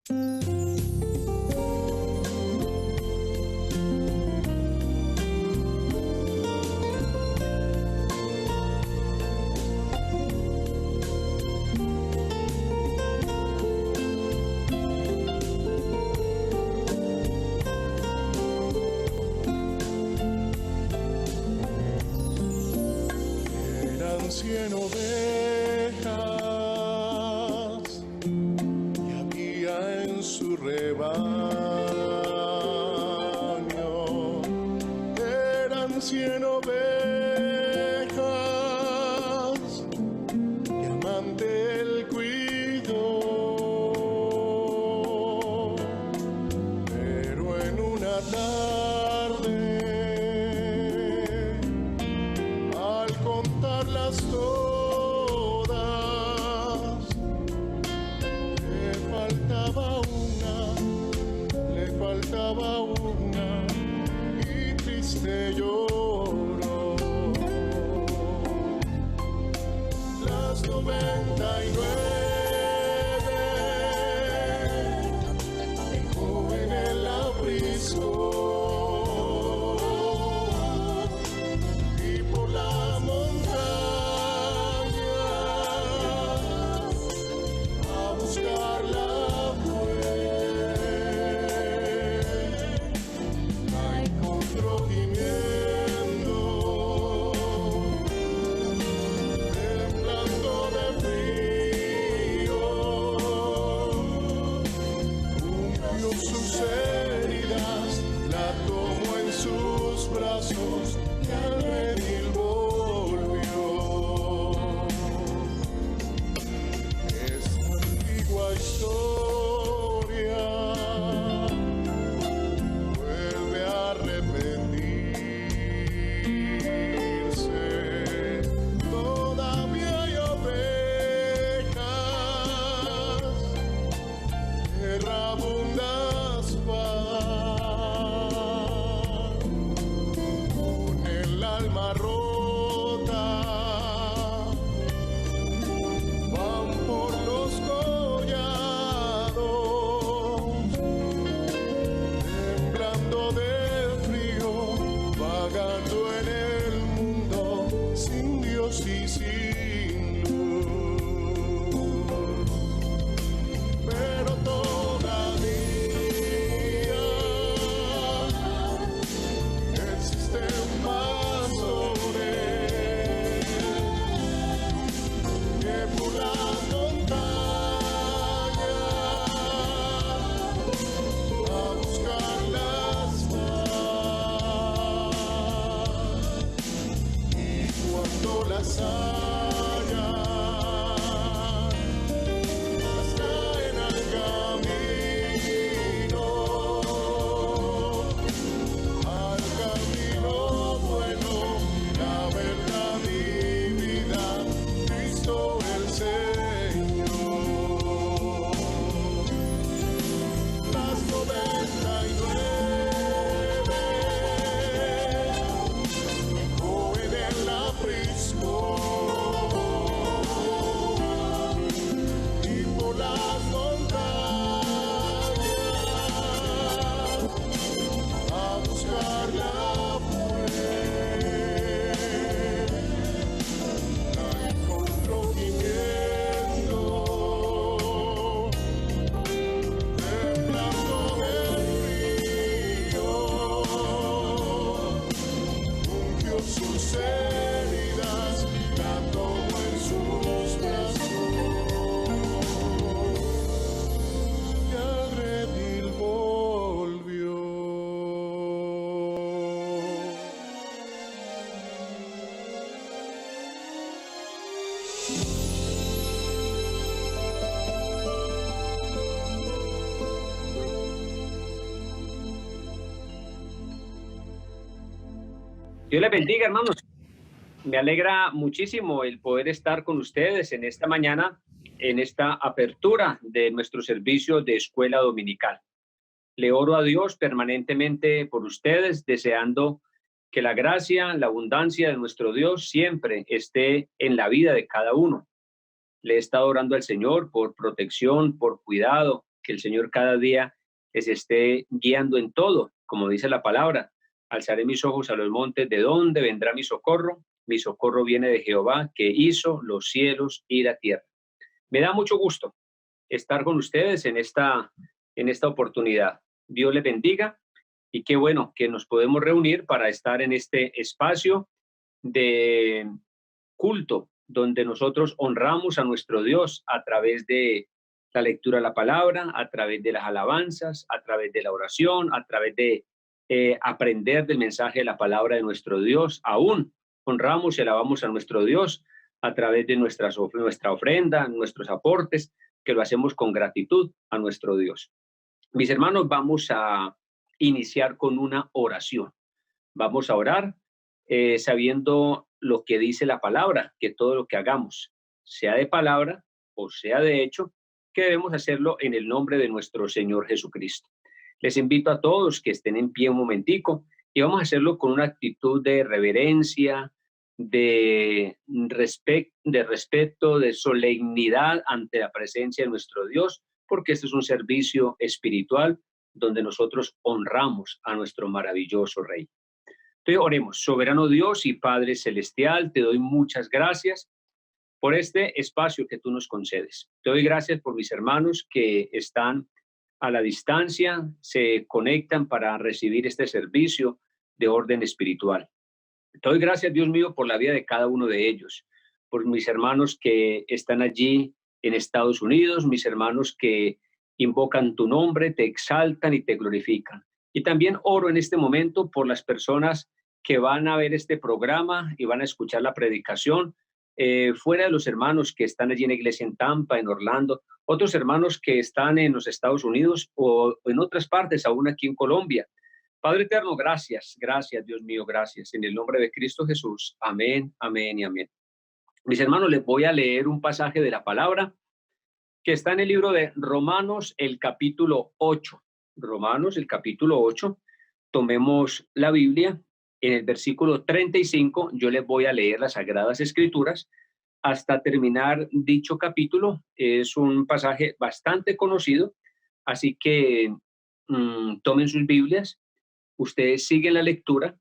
Eran 100 ovejas y había en su rebaño. Eran 100 ovejas y amante el cuidó. Pero en una tarde, al contarlas todas, le faltaba una y triste lloró. Las 99 dejó en el aprisco. Y por la montaña a buscarla fue. La encontró gimiendo, temblando de frío. Ungió sus heridas, la tomó en sus brazos y al redil volvió. Esta antigua historia vuelve a repetirse. Todavía hay ovejas errabundas van, con el alma rota, van por los collados, temblando de frío, vagando en el mundo sin Dios y sin luz. Pero todavía existen pastores que por las montañas a buscarlas van. Y cuando las hallan, las traen al camino bueno, la verdad y vida, Cristo el Señor. Las 99 dejó en el aprisco. Y por las montañas a buscarla fue. La encontró gimiendo, temblando de frío. Ungió sus heridas, la tomó en sus brazos y al redil volvió. Dios les bendiga, hermanos. Me alegra muchísimo el poder estar con ustedes en esta mañana, en esta apertura de nuestro servicio de escuela dominical. Le oro a Dios permanentemente por ustedes, deseando que la gracia, la abundancia de nuestro Dios siempre esté en la vida de cada uno. Le he estado orando al Señor por protección, por cuidado, que el Señor cada día les esté guiando en todo, como dice la palabra. Alzaré mis ojos a los montes, ¿de dónde vendrá mi socorro? Mi socorro viene de Jehová, que hizo los cielos y la tierra. Me da mucho gusto estar con ustedes en esta oportunidad. Dios les bendiga y qué bueno que nos podemos reunir para estar en este espacio de culto, donde nosotros honramos a nuestro Dios a través de la lectura de la palabra, a través de las alabanzas, a través de la oración, a través de aprender del mensaje de la palabra de nuestro Dios. Aún honramos y alabamos a nuestro Dios a través de nuestra ofrenda, nuestros aportes, que lo hacemos con gratitud a nuestro Dios. Mis hermanos, vamos a iniciar con una oración. Vamos a orar sabiendo lo que dice la palabra, que todo lo que hagamos, sea de palabra o sea de hecho, que debemos hacerlo en el nombre de nuestro Señor Jesucristo. Les invito a todos que estén en pie un momentico y vamos a hacerlo con una actitud de reverencia, de respeto, de solemnidad ante la presencia de nuestro Dios, porque este es un servicio espiritual donde nosotros honramos a nuestro maravilloso Rey. Entonces oremos. Soberano Dios y Padre Celestial, te doy muchas gracias por este espacio que tú nos concedes. Te doy gracias por mis hermanos que están a la distancia, se conectan para recibir este servicio de orden espiritual. Te doy gracias, Dios mío, por la vida de cada uno de ellos, por mis hermanos que están allí en Estados Unidos, mis hermanos que invocan tu nombre, te exaltan y te glorifican. Y también oro en este momento por las personas que van a ver este programa y van a escuchar la predicación, fuera de los hermanos que están allí en la iglesia en Tampa, en Orlando, otros hermanos que están en los Estados Unidos o en otras partes, aún aquí en Colombia. Padre eterno, gracias, gracias, Dios mío, gracias. En el nombre de Cristo Jesús, amén, amén y amén. Mis hermanos, les voy a leer un pasaje de la palabra que está en el libro de Romanos, el capítulo 8. Romanos, el capítulo 8. Tomemos la Biblia. En el versículo 35, yo les voy a leer las Sagradas Escrituras hasta terminar dicho capítulo. Es un pasaje bastante conocido, así que tomen sus Biblias, ustedes siguen la lectura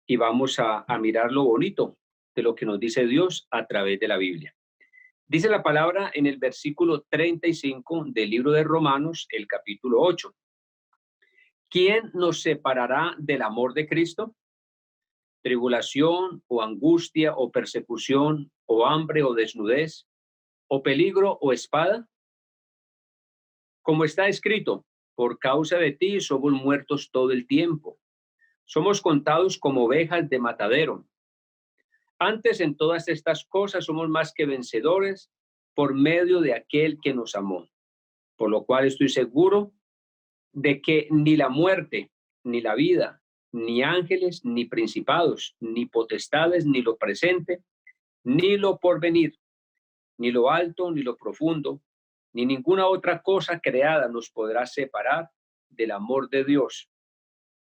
y vamos a mirar lo bonito de lo que nos dice Dios a través de la Biblia. Dice la palabra en el versículo 35 del libro de Romanos, el capítulo 8. ¿Quién nos separará del amor de Cristo? ¿Tribulación o angustia o persecución o hambre o desnudez o peligro o espada? Como está escrito, por causa de ti somos muertos todo el tiempo. Somos contados como ovejas de matadero. Antes en todas estas cosas somos más que vencedores por medio de aquel que nos amó. Por lo cual estoy seguro de que ni la muerte, ni la vida, ni ángeles, ni principados, ni potestades, ni lo presente, ni lo porvenir, ni lo alto, ni lo profundo, ni ninguna otra cosa creada nos podrá separar del amor de Dios,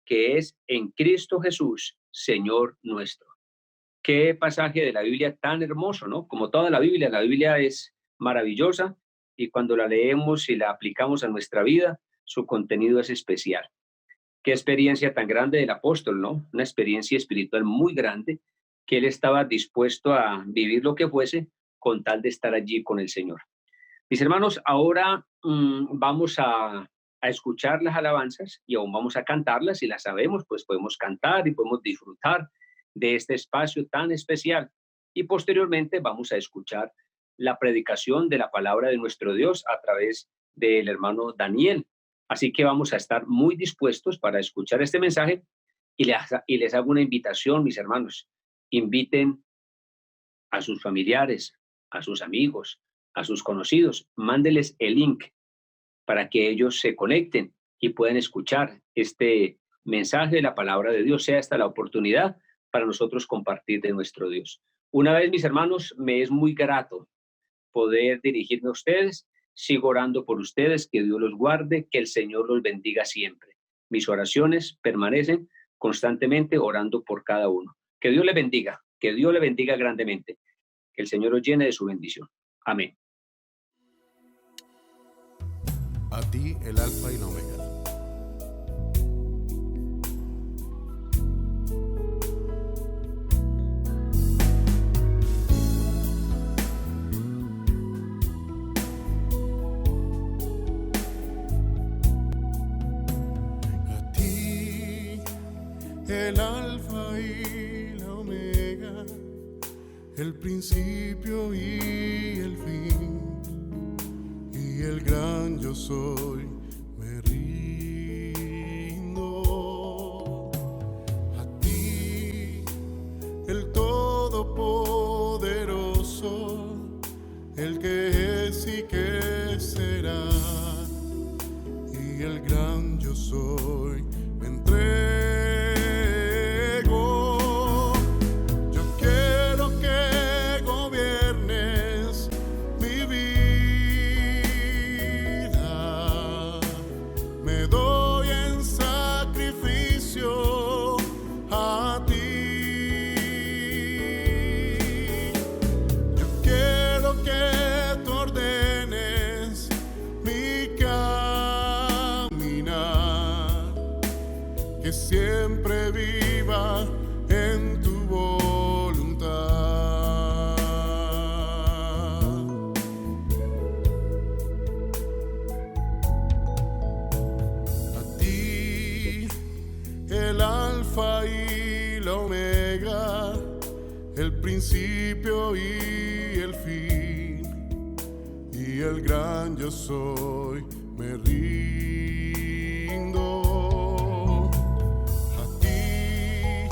que es en Cristo Jesús, Señor nuestro. Qué pasaje de la Biblia tan hermoso, ¿no? Como toda la Biblia es maravillosa y cuando la leemos y la aplicamos a nuestra vida, su contenido es especial. Qué experiencia tan grande del apóstol, ¿no? Una experiencia espiritual muy grande, que él estaba dispuesto a vivir lo que fuese con tal de estar allí con el Señor. Mis hermanos, ahora vamos a escuchar las alabanzas y aún vamos a cantarlas. Si las sabemos, pues podemos cantar y podemos disfrutar de este espacio tan especial. Y posteriormente vamos a escuchar la predicación de la palabra de nuestro Dios a través del hermano Daniel. Así que vamos a estar muy dispuestos para escuchar este mensaje y les hago una invitación, mis hermanos. Inviten a sus familiares, a sus amigos, a sus conocidos. Mándeles el link para que ellos se conecten y puedan escuchar este mensaje de la palabra de Dios. Sea esta la oportunidad para nosotros compartir de nuestro Dios. Una vez, mis hermanos, me es muy grato poder dirigirme a ustedes. Sigo orando por ustedes, que Dios los guarde, que el Señor los bendiga siempre. Mis oraciones permanecen constantemente orando por cada uno. Que Dios le bendiga grandemente. Que el Señor los llene de su bendición. Amén. A ti el Alfa y la Omega. A ti el Alfa y la Omega, el principio y el fin, y el gran yo soy, me rindo a ti, el todopoderoso, el que es y que será, y el gran yo soy, me entrego. Yo quiero que gobiernes mi vida, me doy en sacrificio a ti. Yo quiero que tú ordenes mi caminar, que siempre viva en tu voluntad. A ti el Alfa y la Omega, el principio y el fin, y el gran yo soy, me rindo a ti,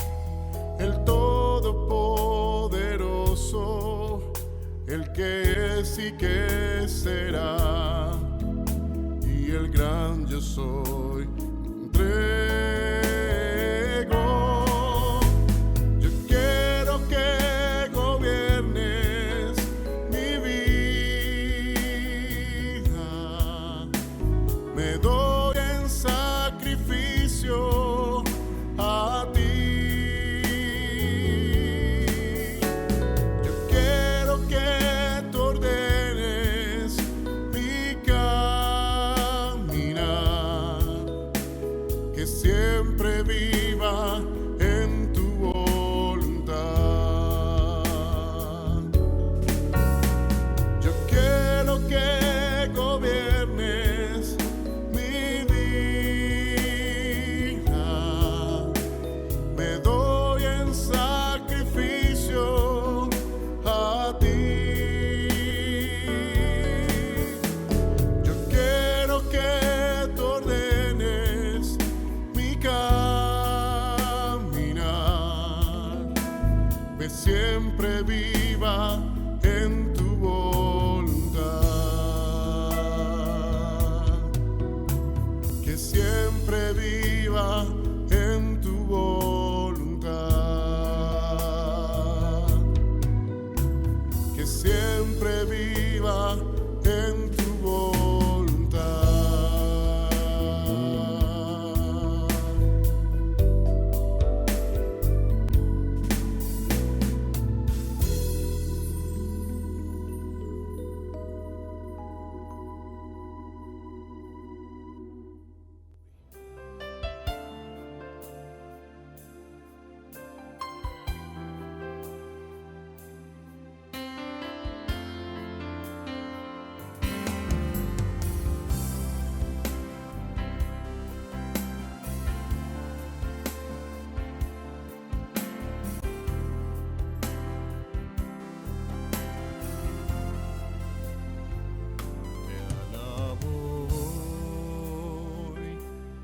el todopoderoso, el que es y que será, y el gran yo soy, me entrego. Yo quiero que gobiernes mi vida, me doy en sacrificio a ti. Yo quiero que tú ordenes mi caminar, que siempre viva en tu voluntad. Yo quiero que gobiernes mi vida, me doy en sacrificio a ti. Yo quiero que tú ordenes mi caminar, que siempre viva en tu voluntad, que siempre viva en tu voluntad, que siempre viva en tu voluntad.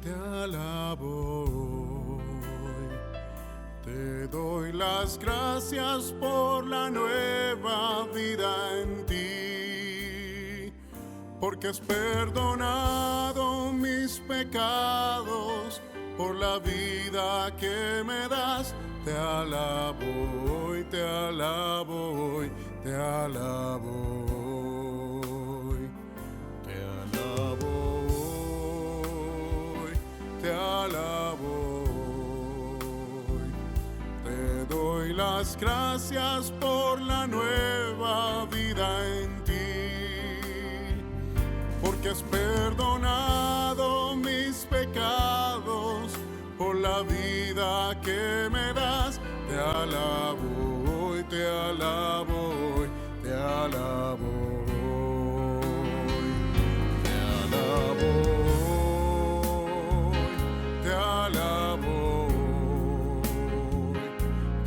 Te alabo hoy, te doy las gracias por la nueva vida en ti, porque has perdonado mis pecados, por la vida que me das. Te alabo hoy, te alabo hoy, te alabo hoy, te alabo hoy, te alabo hoy. Te doy las gracias por la nueva vida en ti, porque porque has perdonado mis pecados, por la vida que me das. Te alabo hoy, te alabo hoy, te alabo hoy, te alabo hoy, te alabo hoy.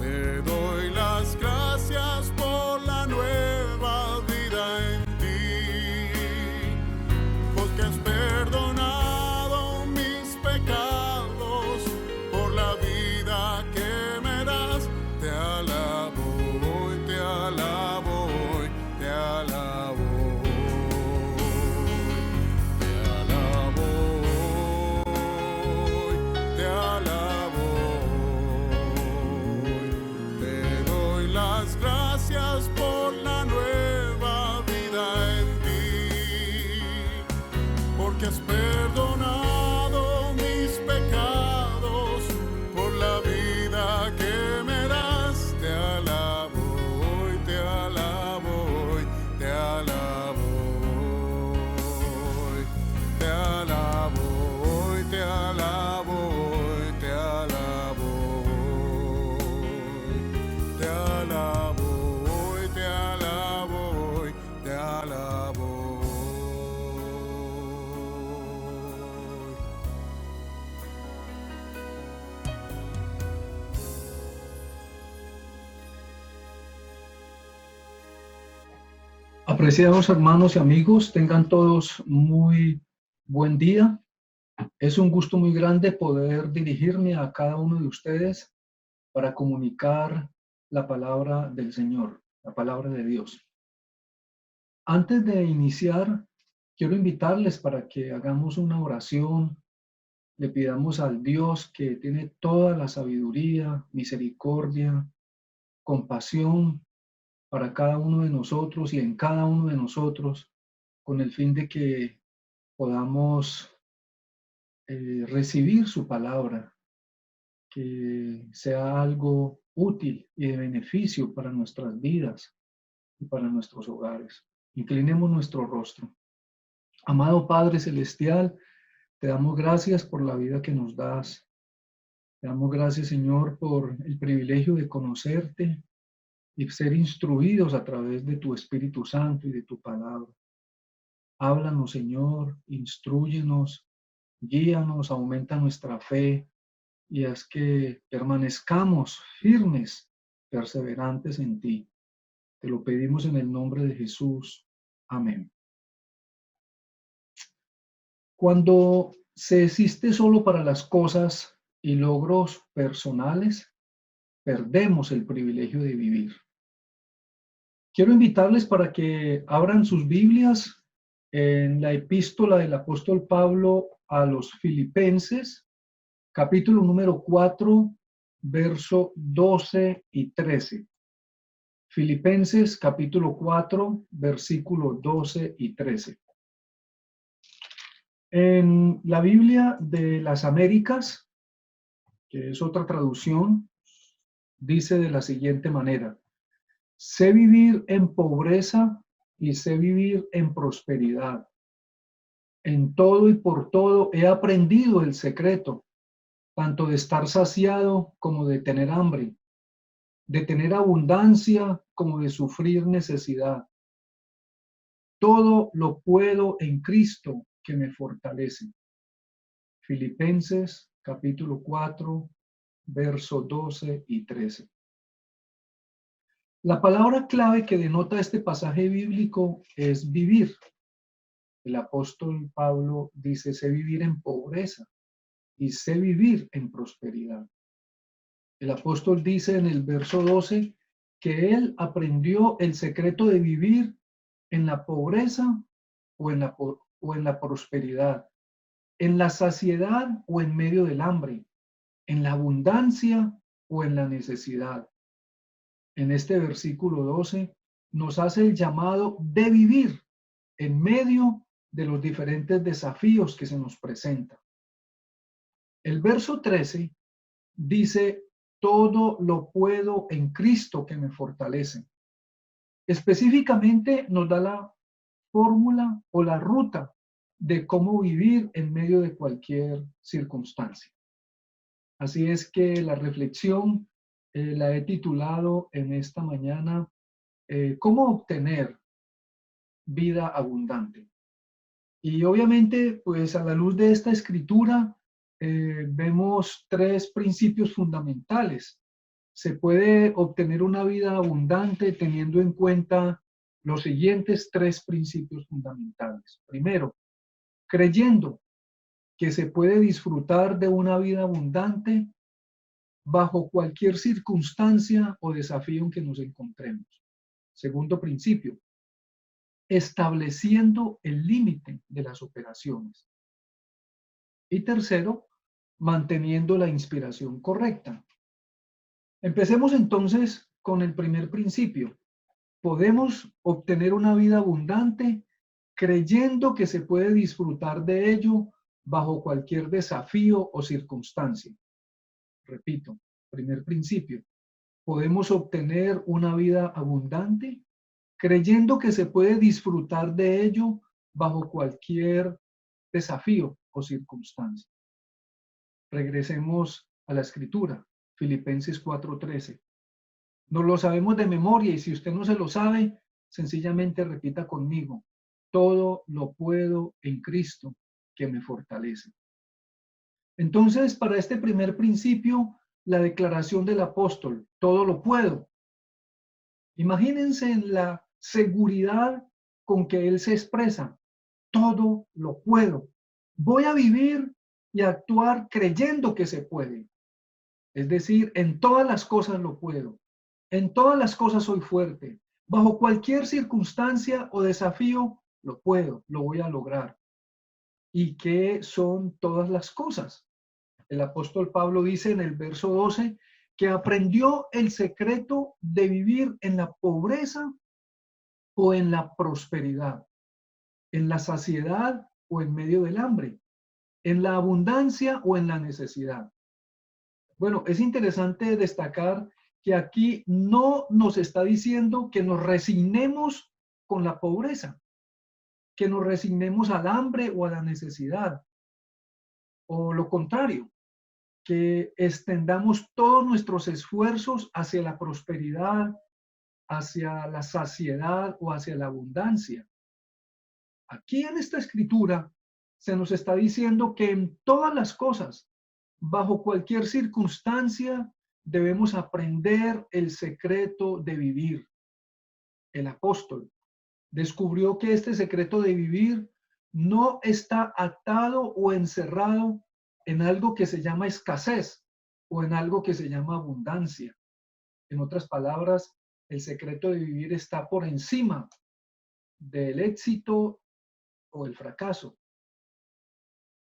Te doy las gracias por la nueva vida en ti, porque has perdonado mis pecados, por la vida que me das. Te alabo hoy, te alabo hoy, te alabo hoy, te alabo hoy, te alabo hoy. Te doy las gracias por la nueva vida en ti, porque has perdonado mis pecados, por la vida que me das. Te alabo hoy, te alabo hoy, te alabo hoy, te alabo hoy, te alabo hoy, te alabo hoy, te alabo hoy, te alabo hoy, te alabo hoy. Apreciados hermanos y amigos, tengan todos muy buen día. Es un gusto muy grande poder dirigirme a cada uno de ustedes para comunicar la palabra del Señor, la palabra de Dios. Antes de iniciar, quiero invitarles para que hagamos una oración, le pidamos al Dios que tiene toda la sabiduría, misericordia, compasión para cada uno de nosotros y en cada uno de nosotros, con el fin de que podamos recibir su palabra, que sea algo útil y de beneficio para nuestras vidas y para nuestros hogares. Inclinemos nuestro rostro. Amado Padre Celestial, te damos gracias por la vida que nos das. Te damos gracias, Señor, por el privilegio de conocerte y ser instruidos a través de tu Espíritu Santo y de tu palabra. Háblanos, Señor, instrúyenos, guíanos, aumenta nuestra fe y haz que permanezcamos firmes, perseverantes en ti. Te lo pedimos en el nombre de Jesús. Amén. Cuando se existe solo para las cosas y logros personales, perdemos el privilegio de vivir. Quiero invitarles para que abran sus Biblias en la epístola del apóstol Pablo a los Filipenses, capítulo número 4, verso 12 y 13. Filipenses, capítulo 4, versículo 12 y 13. En la Biblia de las Américas, que es otra traducción, dice de la siguiente manera: sé vivir en pobreza y sé vivir en prosperidad. En todo y por todo he aprendido el secreto, tanto de estar saciado como de tener hambre, de tener abundancia como de sufrir necesidad. Todo lo puedo en Cristo que me fortalece. Filipenses capítulo 4, verso 12 y 13. La palabra clave que denota este pasaje bíblico es vivir. El apóstol Pablo dice: sé vivir en pobreza y sé vivir en prosperidad. El apóstol dice en el verso 12 que él aprendió el secreto de vivir en la pobreza o en la prosperidad, en la saciedad o en medio del hambre, en la abundancia o en la necesidad. En este versículo 12 nos hace el llamado de vivir en medio de los diferentes desafíos que se nos presentan. El verso 13 dice: todo lo puedo en Cristo que me fortalece. Específicamente nos da la fórmula o la ruta de cómo vivir en medio de cualquier circunstancia. Así es que la reflexión la he titulado en esta mañana, ¿cómo obtener vida abundante? Y obviamente, pues a la luz de esta escritura, vemos tres principios fundamentales. Se puede obtener una vida abundante teniendo en cuenta los siguientes tres principios fundamentales. Primero, creyendo que se puede disfrutar de una vida abundante bajo cualquier circunstancia o desafío en que nos encontremos. Segundo principio, estableciendo el límite de las operaciones. Y tercero, manteniendo la inspiración correcta. Empecemos entonces con el primer principio. Podemos obtener una vida abundante creyendo que se puede disfrutar de ello bajo cualquier desafío o circunstancia. Repito, primer principio. Podemos obtener una vida abundante creyendo que se puede disfrutar de ello bajo cualquier desafío o circunstancia. Regresemos a la escritura, Filipenses 4:13. Nos lo sabemos de memoria y si usted no se lo sabe, sencillamente repita conmigo. Todo lo puedo en Cristo que me fortalece. Entonces, para este primer principio, la declaración del apóstol, todo lo puedo. Imagínense en la seguridad con que él se expresa, todo lo puedo. Voy a vivir y actuar creyendo que se puede. Es decir, en todas las cosas lo puedo. En todas las cosas soy fuerte. Bajo cualquier circunstancia o desafío, lo puedo, lo voy a lograr. ¿Y qué son todas las cosas? El apóstol Pablo dice en el verso 12 que aprendió el secreto de vivir en la pobreza o en la prosperidad, en la saciedad o en medio del hambre, en la abundancia o en la necesidad. Bueno, es interesante destacar que aquí no nos está diciendo que nos resignemos con la pobreza, que nos resignemos al hambre o a la necesidad, o lo contrario, que extendamos todos nuestros esfuerzos hacia la prosperidad, hacia la saciedad o hacia la abundancia. Aquí en esta escritura se nos está diciendo que en todas las cosas, bajo cualquier circunstancia, debemos aprender el secreto de vivir. El apóstol descubrió que este secreto de vivir no está atado o encerrado en algo que se llama escasez o en algo que se llama abundancia. En otras palabras, el secreto de vivir está por encima del éxito o el fracaso.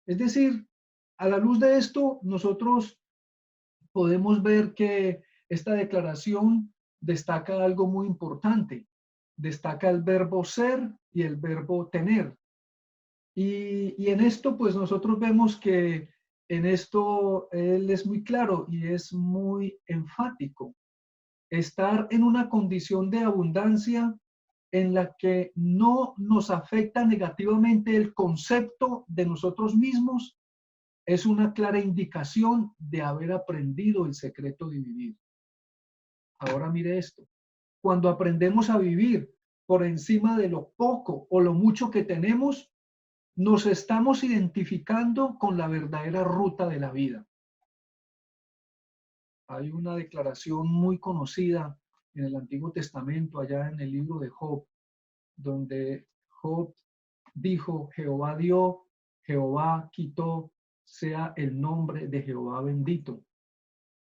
Es decir, a la luz de esto, nosotros podemos ver que esta declaración destaca algo muy importante. Destaca el verbo ser y el verbo tener. Y en esto, pues nosotros vemos que en esto él es muy claro y es muy enfático. Estar en una condición de abundancia en la que no nos afecta negativamente el concepto de nosotros mismos es una clara indicación de haber aprendido el secreto de vivir. Ahora mire esto. Cuando aprendemos a vivir por encima de lo poco o lo mucho que tenemos, nos estamos identificando con la verdadera ruta de la vida. Hay una declaración muy conocida en el Antiguo Testamento, allá en el libro de Job, donde Job dijo, Jehová dio, Jehová quitó, sea el nombre de Jehová bendito.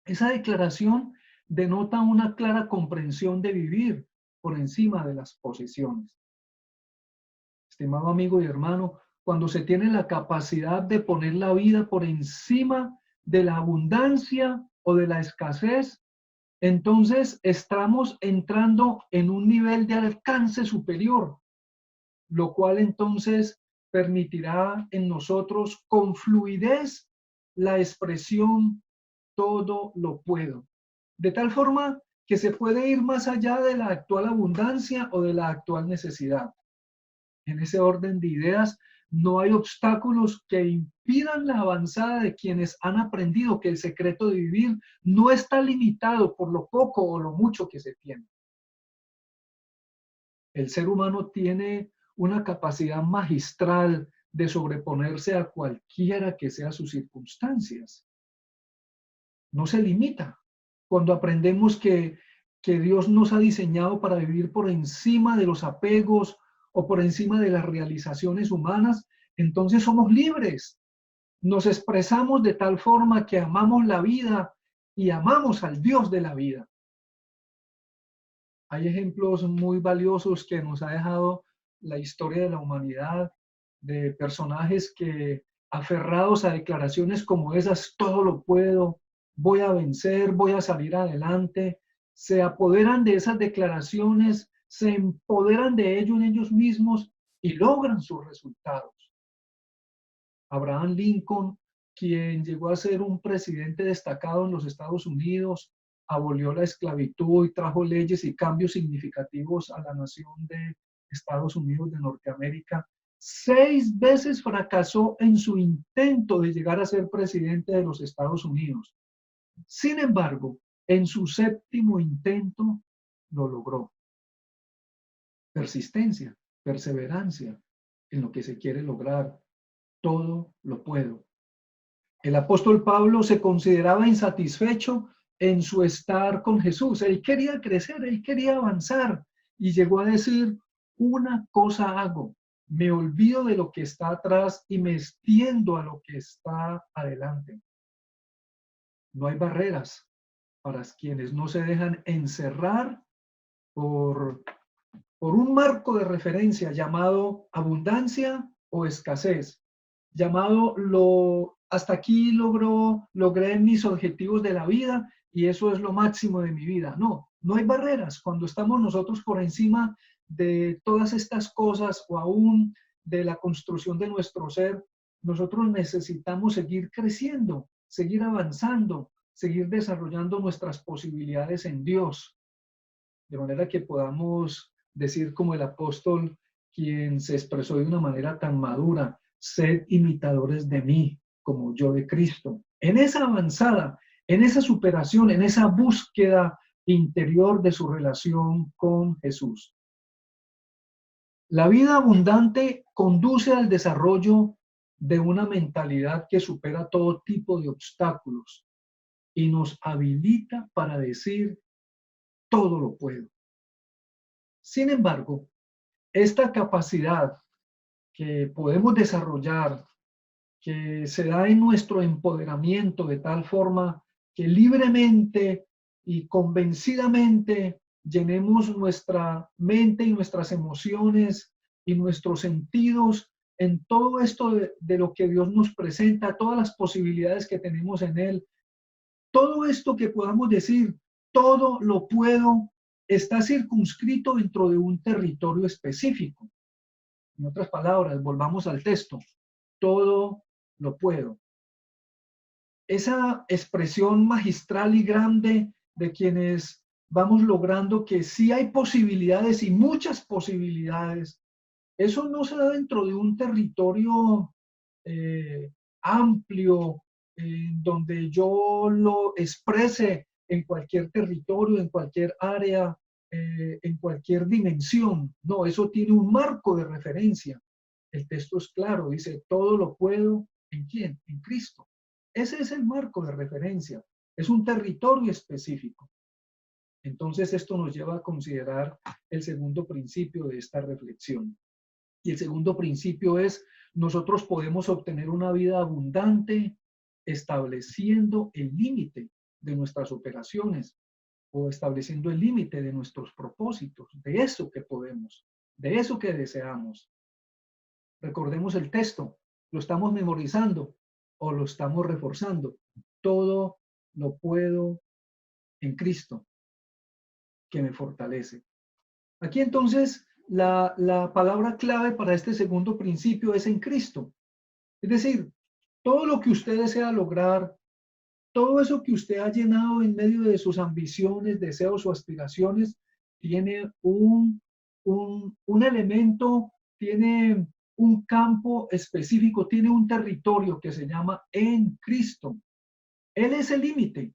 Esa declaración denota una clara comprensión de vivir por encima de las posesiones. Estimado amigo y hermano, cuando se tiene la capacidad de poner la vida por encima de la abundancia o de la escasez, entonces estamos entrando en un nivel de alcance superior, lo cual entonces permitirá en nosotros con fluidez la expresión todo lo puedo, de tal forma que se puede ir más allá de la actual abundancia o de la actual necesidad. En ese orden de ideas, No hay obstáculos que impidan la avanzada de quienes han aprendido que el secreto de vivir no está limitado por lo poco o lo mucho que se tiene. El ser humano tiene una capacidad magistral de sobreponerse a cualquiera que sea sus circunstancias. No se limita. Cuando aprendemos que Dios nos ha diseñado para vivir por encima de los apegos o por encima de las realizaciones humanas, entonces somos libres. Nos expresamos de tal forma que amamos la vida y amamos al Dios de la vida. Hay ejemplos muy valiosos que nos ha dejado la historia de la humanidad, de personajes que, aferrados a declaraciones como esas, todo lo puedo, voy a vencer, voy a salir adelante, se apoderan de esas declaraciones, se empoderan de ello en ellos mismos y logran sus resultados. Abraham Lincoln, quien llegó a ser un presidente destacado en los Estados Unidos, abolió la esclavitud y trajo leyes y cambios significativos a la nación de Estados Unidos de Norteamérica. 6 veces fracasó en su intento de llegar a ser presidente de los Estados Unidos. Sin embargo, en su 7º intento lo logró. Persistencia, perseverancia en lo que se quiere lograr. Todo lo puedo. El apóstol Pablo se consideraba insatisfecho en su estar con Jesús. Él quería crecer, él quería avanzar y llegó a decir, una cosa hago, me olvido de lo que está atrás y me extiendo a lo que está adelante. No hay barreras para quienes no se dejan encerrar por un marco de referencia llamado abundancia o escasez, llamado hasta aquí logré mis objetivos de la vida y eso es lo máximo de mi vida. No, no hay barreras. Cuando estamos nosotros por encima de todas estas cosas o aún de la construcción de nuestro ser, nosotros necesitamos seguir creciendo, seguir avanzando, seguir desarrollando nuestras posibilidades en Dios, de manera que podamos decir como el apóstol, quien se expresó de una manera tan madura, sed imitadores de mí, como yo de Cristo. En esa avanzada, en esa superación, en esa búsqueda interior de su relación con Jesús. La vida abundante conduce al desarrollo de una mentalidad que supera todo tipo de obstáculos y nos habilita para decir, todo lo puedo. Sin embargo, esta capacidad que podemos desarrollar, que se da en nuestro empoderamiento de tal forma que libremente y convencidamente llenemos nuestra mente y nuestras emociones y nuestros sentidos en todo esto de lo que Dios nos presenta, todas las posibilidades que tenemos en Él. Todo esto que podamos decir, todo lo puedo, está circunscrito dentro de un territorio específico. En otras palabras, volvamos al texto. Todo lo puedo. Esa expresión magistral y grande de quienes vamos logrando que sí hay posibilidades y muchas posibilidades, eso no se da dentro de un territorio amplio, donde yo lo exprese en cualquier territorio, en cualquier área, en cualquier dimensión. No, eso tiene un marco de referencia. El texto es claro, dice, todo lo puedo, ¿en quién? En Cristo. Ese es el marco de referencia. Es un territorio específico. Entonces, esto nos lleva a considerar el segundo principio de esta reflexión. Y el segundo principio es, nosotros podemos obtener una vida abundante estableciendo el límite de nuestras operaciones o estableciendo el límite de nuestros propósitos, de eso que podemos, de eso que deseamos. Recordemos el texto, ¿lo estamos memorizando o lo estamos reforzando? Todo lo puedo en Cristo, que me fortalece. Aquí entonces la palabra clave para este segundo principio es en Cristo. Es decir, todo lo que usted desea lograr, todo eso que usted ha llenado en medio de sus ambiciones, deseos o aspiraciones, tiene un elemento, tiene un campo específico, tiene un territorio que se llama en Cristo. Él es el límite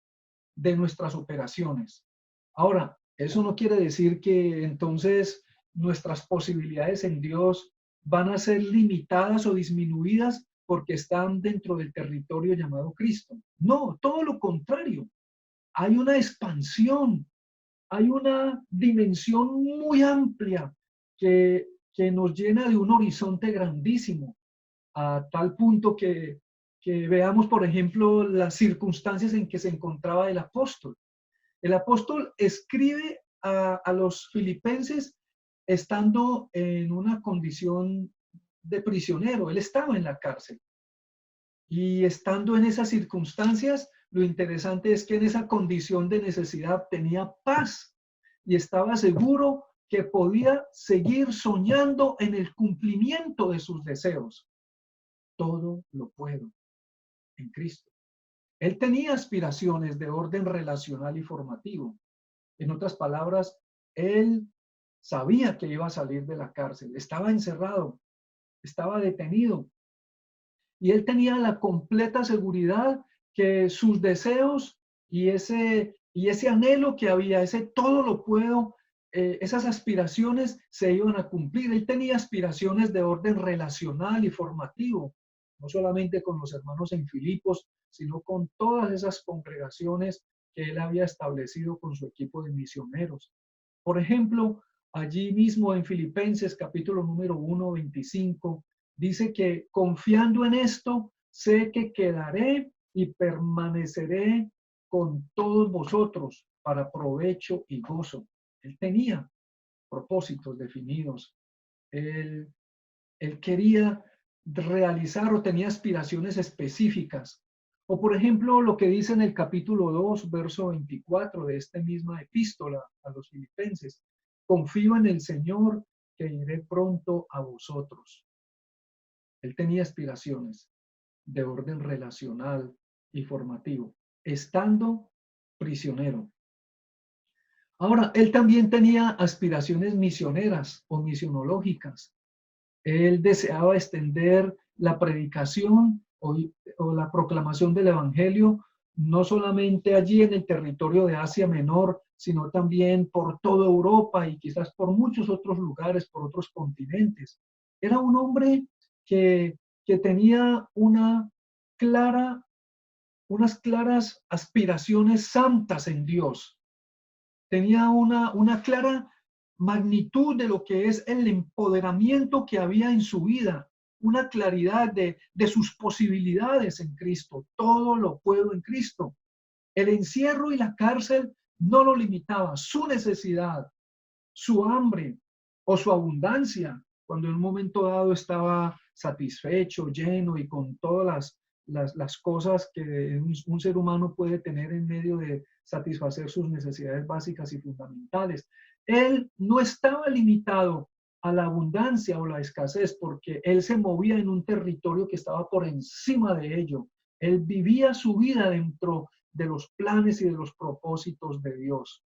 de nuestras operaciones. Ahora, eso no quiere decir que entonces nuestras posibilidades en Dios van a ser limitadas o disminuidas porque están dentro del territorio llamado Cristo. No, todo lo contrario. Hay una expansión, hay una dimensión muy amplia que nos llena de un horizonte grandísimo, a tal punto que veamos, por ejemplo, las circunstancias en que se encontraba el apóstol. El apóstol escribe a los filipenses estando en una condición de prisionero. Él estaba en la cárcel. Y estando en esas circunstancias, lo interesante es que en esa condición de necesidad tenía paz y estaba seguro que podía seguir soñando en el cumplimiento de sus deseos. Todo lo puedo en Cristo. Él tenía aspiraciones de orden relacional y formativo. En otras palabras, él sabía que iba a salir de la cárcel, estaba encerrado, estaba detenido. Y él tenía la completa seguridad que sus deseos y ese anhelo que había, ese todo lo puedo, esas aspiraciones se iban a cumplir. Él tenía aspiraciones de orden relacional y formativo, no solamente con los hermanos en Filipos, sino con todas esas congregaciones que él había establecido con su equipo de misioneros. Por ejemplo, allí mismo en Filipenses capítulo número 1, 25, dice que confiando en esto, sé que quedaré y permaneceré con todos vosotros para provecho y gozo. Él tenía propósitos definidos. Él quería realizar o tenía aspiraciones específicas. O por ejemplo, lo que dice en el capítulo 2, verso 24 de esta misma epístola a los filipenses. Confío en el Señor que iré pronto a vosotros. Él tenía aspiraciones de orden relacional y formativo, estando prisionero. Ahora, él también tenía aspiraciones misioneras o misionológicas. Él deseaba extender la predicación o la proclamación del evangelio, no solamente allí en el territorio de Asia Menor, sino también por toda Europa y quizás por muchos otros lugares, por otros continentes. Era un hombre que tenía unas claras aspiraciones santas en Dios. Tenía una clara magnitud de lo que es el empoderamiento que había en su vida, una claridad de sus posibilidades en Cristo. Todo lo puedo en Cristo. El encierro y la cárcel no lo limitaba, su necesidad, su hambre o su abundancia, cuando en un momento dado estaba satisfecho, lleno y con todas las cosas que un ser humano puede tener en medio de satisfacer sus necesidades básicas y fundamentales. Él no estaba limitado a la abundancia o la escasez porque él se movía en un territorio que estaba por encima de ello. Él vivía su vida dentro de los planes y de los propósitos de Dios.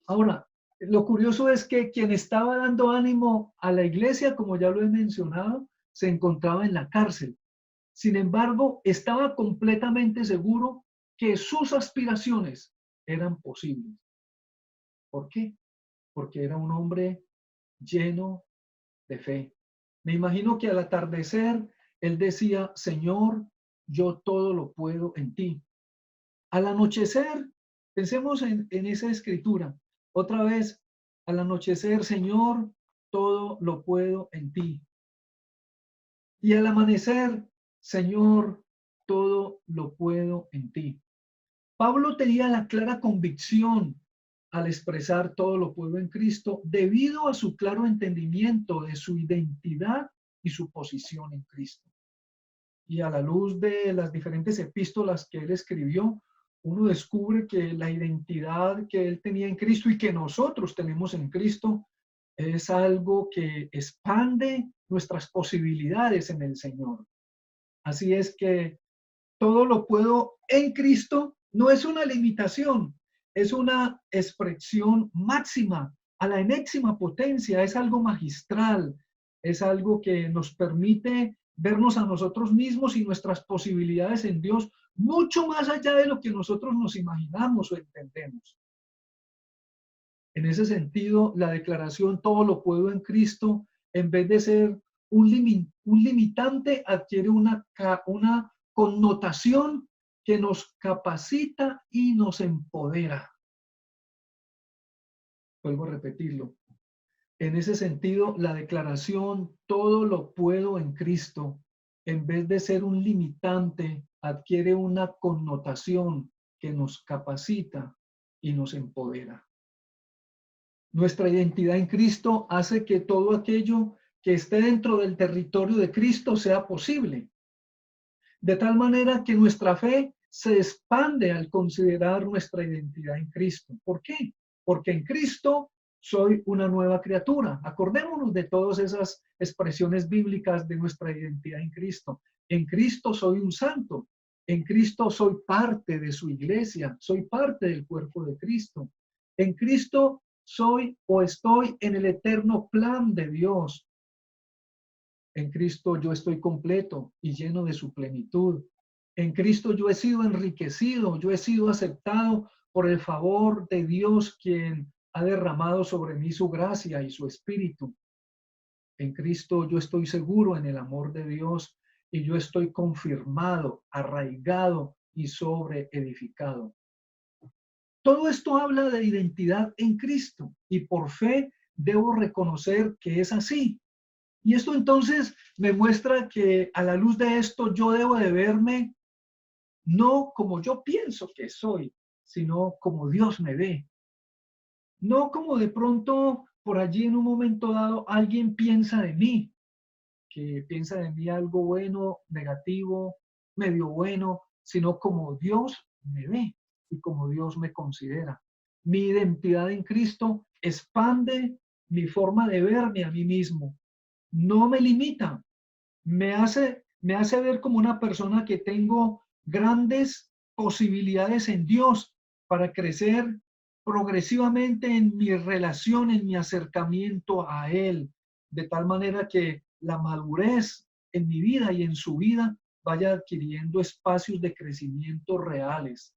Ahora, lo curioso es que quien estaba dando ánimo a la iglesia, como ya lo he mencionado, se encontraba en la cárcel. Sin embargo, estaba completamente seguro que sus aspiraciones eran posibles. ¿Por qué? Porque era un hombre lleno de fe. Me imagino que al atardecer él decía, Señor, yo todo lo puedo en ti. Al anochecer, pensemos en esa escritura. Otra vez, al anochecer, Señor, todo lo puedo en ti. Y al amanecer, Señor, todo lo puedo en ti. Pablo tenía la clara convicción al expresar todo lo puedo en Cristo debido a su claro entendimiento de su identidad y su posición en Cristo. Y a la luz de las diferentes epístolas que él escribió, uno descubre que la identidad que él tenía en Cristo y que nosotros tenemos en Cristo es algo que expande nuestras posibilidades en el Señor. Así es que todo lo puedo en Cristo no es una limitación, es una expresión máxima a la enésima potencia, es algo magistral, es algo que nos permite vernos a nosotros mismos y nuestras posibilidades en Dios mucho más allá de lo que nosotros nos imaginamos o entendemos. En ese sentido, la declaración todo lo puedo en Cristo, en vez de ser un limitante, adquiere una connotación que nos capacita y nos empodera. Vuelvo a repetirlo. En ese sentido, la declaración todo lo puedo en Cristo, en vez de ser un limitante, adquiere una connotación que nos capacita y nos empodera. Nuestra identidad en Cristo hace que todo aquello que esté dentro del territorio de Cristo sea posible. De tal manera que nuestra fe se expande al considerar nuestra identidad en Cristo. ¿Por qué? Porque en Cristo soy una nueva criatura. Acordémonos de todas esas expresiones bíblicas de nuestra identidad en Cristo. En Cristo soy un santo. En Cristo soy parte de su iglesia. Soy parte del cuerpo de Cristo. En Cristo soy o estoy en el eterno plan de Dios. En Cristo yo estoy completo y lleno de su plenitud. En Cristo yo he sido enriquecido, yo he sido aceptado por el favor de Dios, quien ha derramado sobre mí su gracia y su espíritu. En Cristo yo estoy seguro en el amor de Dios y yo estoy confirmado, arraigado y sobreedificado. Todo esto habla de identidad en Cristo y por fe debo reconocer que es así. Y esto entonces me muestra que a la luz de esto yo debo de verme no como yo pienso que soy, sino como Dios me ve. No como de pronto por allí en un momento dado alguien piensa de mí, que piensa de mí algo bueno, negativo, medio bueno, sino como Dios me ve y como Dios me considera. Mi identidad en Cristo expande mi forma de verme a mí mismo. No me limita, me hace ver como una persona que tengo grandes posibilidades en Dios para crecer progresivamente en mi relación, en mi acercamiento a Él, de tal manera que la madurez en mi vida y en su vida vaya adquiriendo espacios de crecimiento reales.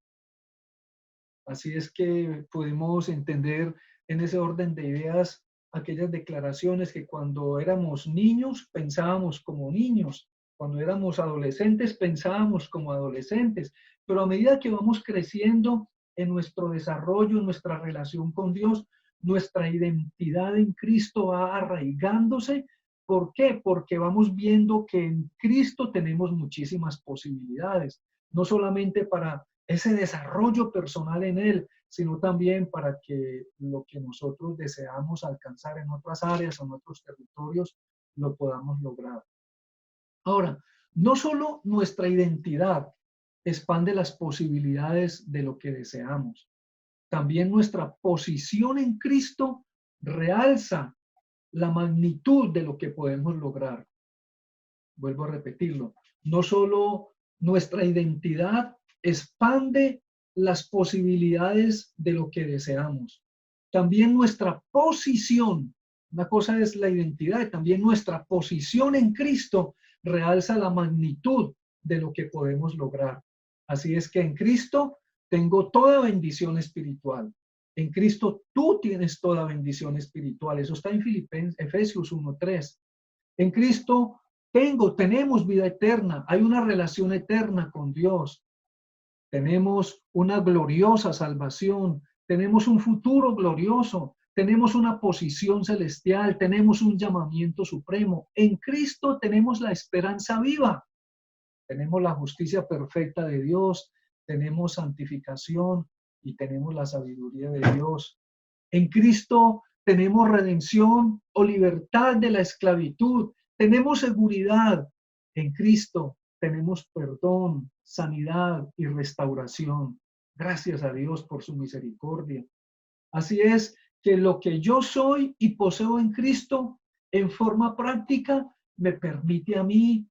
Así es que podemos entender en ese orden de ideas aquellas declaraciones que cuando éramos niños pensábamos como niños, cuando éramos adolescentes pensábamos como adolescentes, pero a medida que vamos creciendo en nuestro desarrollo, en nuestra relación con Dios, nuestra identidad en Cristo va arraigándose. ¿Por qué? Porque vamos viendo que en Cristo tenemos muchísimas posibilidades, no solamente para ese desarrollo personal en Él, sino también para que lo que nosotros deseamos alcanzar en otras áreas o en otros territorios lo podamos lograr. Ahora, no solo nuestra identidad expande las posibilidades de lo que deseamos, también nuestra posición en Cristo realza la magnitud de lo que podemos lograr. Vuelvo a repetirlo, no solo nuestra identidad expande las posibilidades de lo que deseamos. También nuestra posición, una cosa es la identidad, también nuestra posición en Cristo realza la magnitud de lo que podemos lograr. Así es que en Cristo tengo toda bendición espiritual. En Cristo tú tienes toda bendición espiritual. Eso está en Efesios 1:3. En Cristo tenemos vida eterna. Hay una relación eterna con Dios. Tenemos una gloriosa salvación, tenemos un futuro glorioso, tenemos una posición celestial, tenemos un llamamiento supremo. En Cristo tenemos la esperanza viva, tenemos la justicia perfecta de Dios, tenemos santificación y tenemos la sabiduría de Dios. En Cristo tenemos redención o libertad de la esclavitud, tenemos seguridad. En Cristo tenemos perdón, sanidad y restauración. Gracias a Dios por su misericordia. Así es que lo que yo soy y poseo en Cristo, en forma práctica, me permite a mí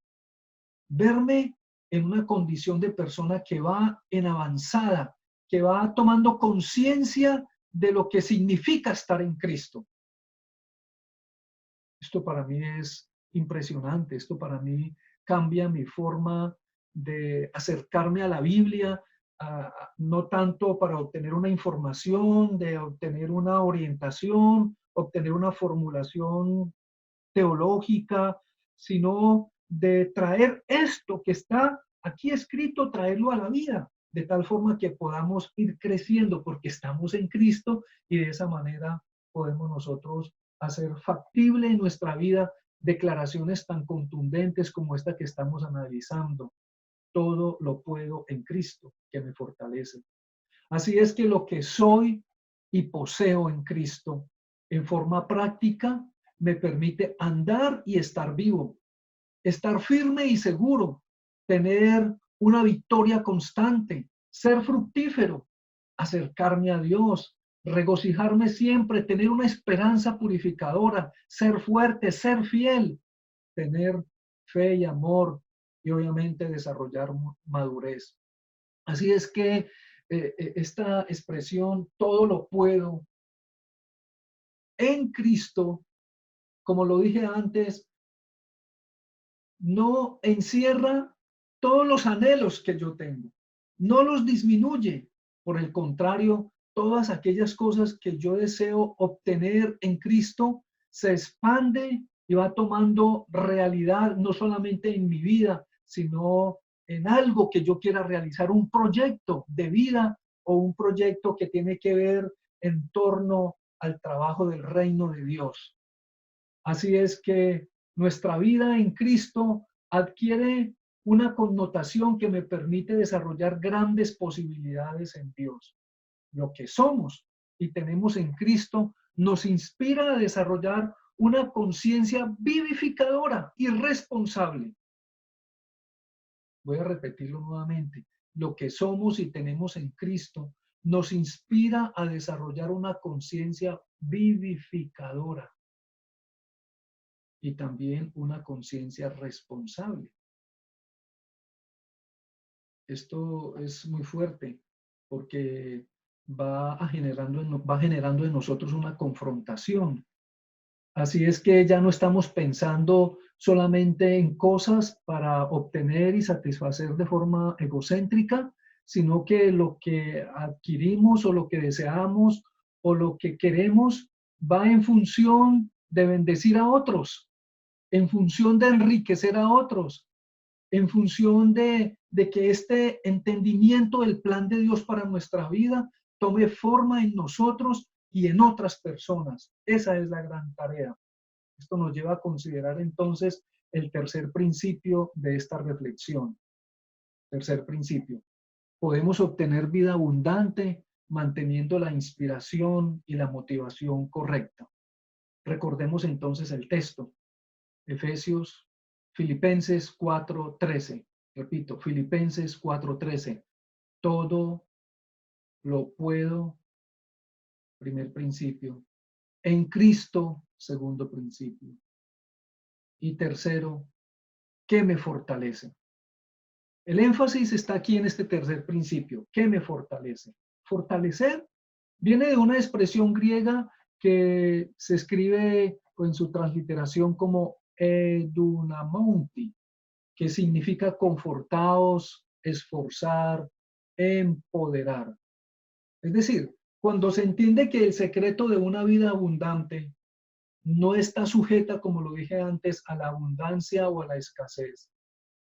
verme en una condición de persona que va en avanzada, que va tomando conciencia de lo que significa estar en Cristo. Esto para mí es impresionante. Esto para mí cambia mi forma de acercarme a la Biblia, no tanto para obtener una información, de obtener una orientación, obtener una formulación teológica, sino de traer esto que está aquí escrito, traerlo a la vida, de tal forma que podamos ir creciendo porque estamos en Cristo y de esa manera podemos nosotros hacer factible en nuestra vida declaraciones tan contundentes como esta que estamos analizando. Todo lo puedo en Cristo que me fortalece. Así es que lo que soy y poseo en Cristo en forma práctica me permite andar y estar vivo, estar firme y seguro, tener una victoria constante, ser fructífero, acercarme a Dios, regocijarme siempre, tener una esperanza purificadora, ser fuerte, ser fiel, tener fe y amor y obviamente desarrollar madurez. Así es que esta expresión, todo lo puedo en Cristo, como lo dije antes, no encierra todos los anhelos que yo tengo, no los disminuye. Por el contrario, todas aquellas cosas que yo deseo obtener en Cristo se expande y va tomando realidad, no solamente en mi vida, sino en algo que yo quiera realizar, un proyecto de vida o un proyecto que tiene que ver en torno al trabajo del reino de Dios. Así es que nuestra vida en Cristo adquiere una connotación que me permite desarrollar grandes posibilidades en Dios. Lo que somos y tenemos en Cristo nos inspira a desarrollar una conciencia vivificadora y responsable. Voy a repetirlo nuevamente. Lo que somos y tenemos en Cristo nos inspira a desarrollar una conciencia vivificadora y también una conciencia responsable. Esto es muy fuerte porque va generando en nosotros una confrontación. Así es que ya no estamos pensando solamente en cosas para obtener y satisfacer de forma egocéntrica, sino que lo que adquirimos o lo que deseamos o lo que queremos va en función de bendecir a otros, en función de enriquecer a otros, en función de que este entendimiento del plan de Dios para nuestra vida tome forma en nosotros y en otras personas. Esa es la gran tarea. Esto nos lleva a considerar entonces el tercer principio de esta reflexión. Tercer principio. Podemos obtener vida abundante manteniendo la inspiración y la motivación correcta. Recordemos entonces el texto. Filipenses 4:13. Repito, Filipenses 4:13. Todo lo puedo, primer principio, en Cristo, segundo principio. Y tercero, ¿qué me fortalece? El énfasis está aquí en este tercer principio. ¿Qué me fortalece? Fortalecer viene de una expresión griega que se escribe en su transliteración como edunamonti, que significa confortaos, esforzar, empoderar. Es decir, cuando se entiende que el secreto de una vida abundante no está sujeta, como lo dije antes, a la abundancia o a la escasez,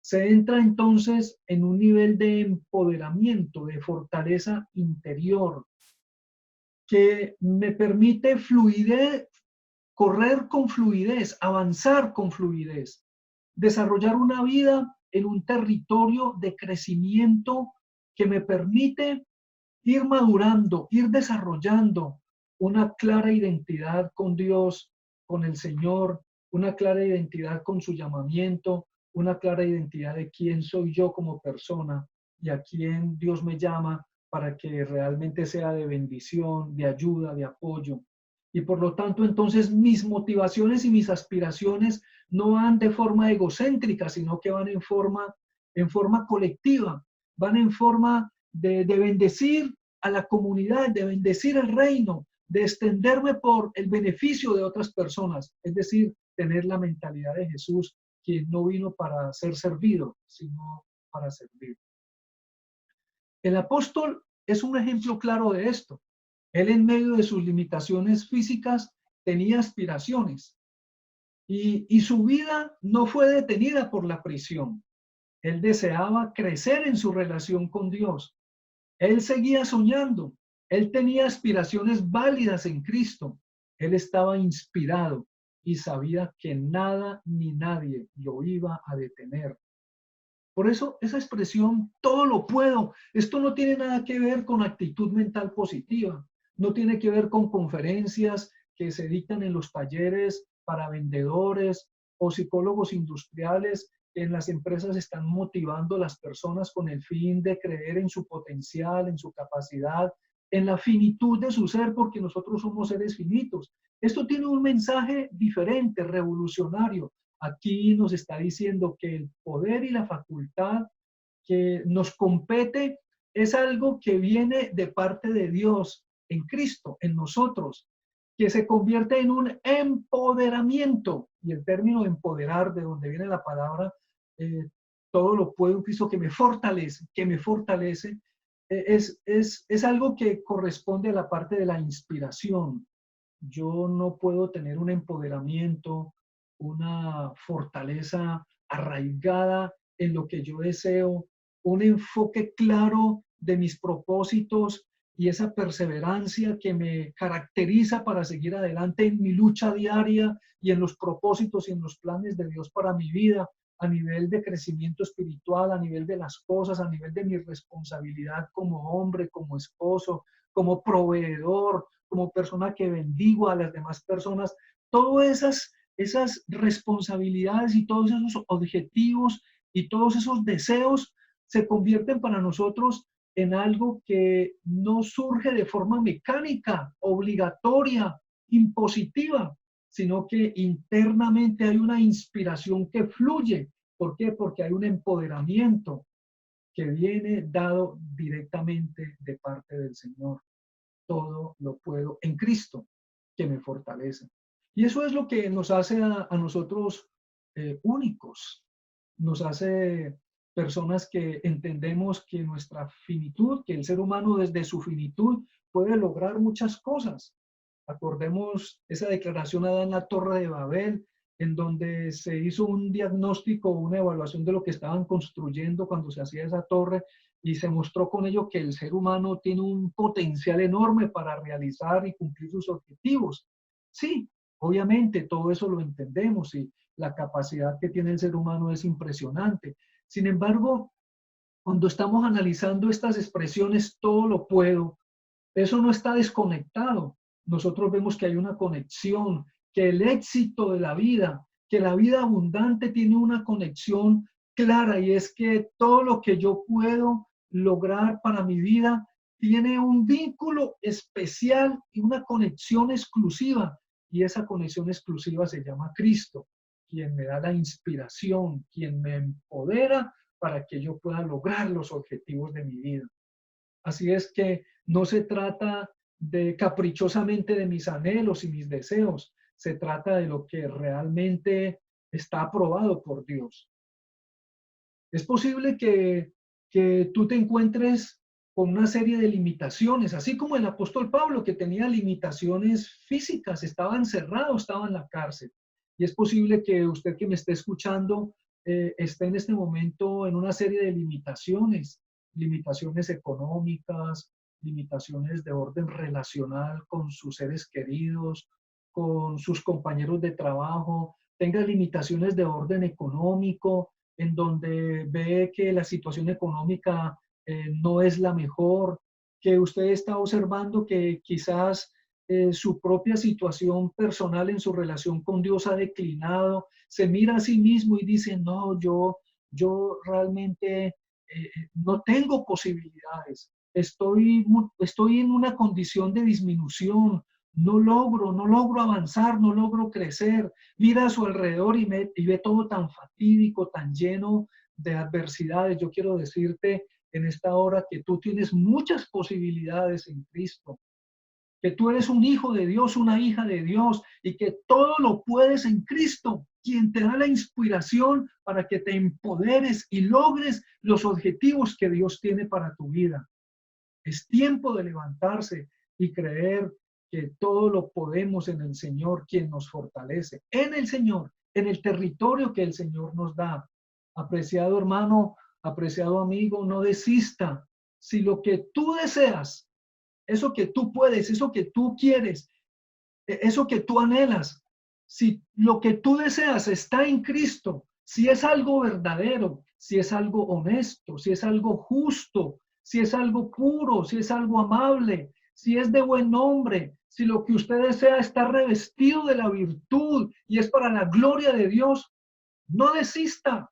se entra entonces en un nivel de empoderamiento, de fortaleza interior, que me permite correr con fluidez, avanzar con fluidez, desarrollar una vida en un territorio de crecimiento que me permite ir madurando, ir desarrollando una clara identidad con Dios, con el Señor, una clara identidad con su llamamiento, una clara identidad de quién soy yo como persona y a quién Dios me llama para que realmente sea de bendición, de ayuda, de apoyo. Y por lo tanto, entonces mis motivaciones y mis aspiraciones no van de forma egocéntrica, sino que van en forma colectiva, van en forma de bendecir a la comunidad, de bendecir el reino, de extenderme por el beneficio de otras personas, es decir, tener la mentalidad de Jesús, quien no vino para ser servido, sino para servir. El apóstol es un ejemplo claro de esto. Él, en medio de sus limitaciones físicas, tenía aspiraciones y su vida no fue detenida por la prisión. Él deseaba crecer en su relación con Dios. Él seguía soñando. Él tenía aspiraciones válidas en Cristo. Él estaba inspirado y sabía que nada ni nadie lo iba a detener. Por eso esa expresión, todo lo puedo, esto no tiene nada que ver con actitud mental positiva, no tiene que ver con conferencias que se dictan en los talleres para vendedores o psicólogos industriales que en las empresas están motivando a las personas con el fin de creer en su potencial, en su capacidad, en la finitud de su ser, porque nosotros somos seres finitos. Esto tiene un mensaje diferente, revolucionario. Aquí nos está diciendo que el poder y la facultad que nos compete es algo que viene de parte de Dios en Cristo, en nosotros, que se convierte en un empoderamiento. Y el término empoderar, de donde viene la palabra, todo lo puedo en Cristo que me fortalece, es algo que corresponde a la parte de la inspiración. Yo no puedo tener un empoderamiento, una fortaleza arraigada en lo que yo deseo, un enfoque claro de mis propósitos y esa perseverancia que me caracteriza para seguir adelante en mi lucha diaria y en los propósitos y en los planes de Dios para mi vida, a nivel de crecimiento espiritual, a nivel de las cosas, a nivel de mi responsabilidad como hombre, como esposo, como proveedor, como persona que bendigo a las demás personas. Todas esas responsabilidades y todos esos objetivos y todos esos deseos se convierten para nosotros en algo que no surge de forma mecánica, obligatoria, impositiva, sino que internamente hay una inspiración que fluye. ¿Por qué? Porque hay un empoderamiento que viene dado directamente de parte del Señor. Todo lo puedo en Cristo, que me fortalece. Y eso es lo que nos hace a nosotros únicos, nos hace personas que entendemos que nuestra finitud, que el ser humano desde su finitud puede lograr muchas cosas. Acordemos esa declaración dada en la Torre de Babel, en donde se hizo un diagnóstico, una evaluación de lo que estaban construyendo cuando se hacía esa torre, y se mostró con ello que el ser humano tiene un potencial enorme para realizar y cumplir sus objetivos. Sí, obviamente todo eso lo entendemos y la capacidad que tiene el ser humano es impresionante. Sin embargo, cuando estamos analizando estas expresiones, todo lo puedo, eso no está desconectado. Nosotros vemos que hay una conexión, que el éxito de la vida, que la vida abundante tiene una conexión clara, y es que todo lo que yo puedo lograr para mi vida tiene un vínculo especial y una conexión exclusiva, y esa conexión exclusiva se llama Cristo, quien me da la inspiración, quien me empodera para que yo pueda lograr los objetivos de mi vida. Así es que no se trata de caprichosamente de mis anhelos y mis deseos, se trata de lo que realmente está aprobado por Dios. Es posible que tú te encuentres con una serie de limitaciones, así como el apóstol Pablo, que tenía limitaciones físicas, estaba encerrado, estaba en la cárcel. Y es posible que usted que me esté escuchando esté en este momento en una serie de limitaciones, limitaciones económicas, limitaciones de orden relacional con sus seres queridos, con sus compañeros de trabajo, tenga limitaciones de orden económico, en donde ve que la situación económica no es la mejor, que usted está observando que quizás su propia situación personal en su relación con Dios ha declinado, se mira a sí mismo y dice, no, yo realmente no tengo posibilidades, estoy en una condición de disminución, no logro avanzar, no logro crecer, mira a su alrededor y ve todo tan fatídico, tan lleno de adversidades. Yo quiero decirte en esta hora que tú tienes muchas posibilidades en Cristo. que tú eres un hijo de Dios, una hija de Dios, y que todo lo puedes en Cristo, quien te da la inspiración para que te empoderes y logres los objetivos que Dios tiene para tu vida. Es tiempo de levantarse y creer que todo lo podemos en el Señor, quien nos fortalece, en el Señor, en el territorio que el Señor nos da. Apreciado hermano, apreciado amigo, no desista. Si lo que tú deseas, eso que tú puedes, eso que tú quieres, eso que tú anhelas, si lo que tú deseas está en Cristo, si es algo verdadero, si es algo honesto, si es algo justo, si es algo puro, si es algo amable, si es de buen nombre, si lo que usted desea está revestido de la virtud y es para la gloria de Dios, no desista,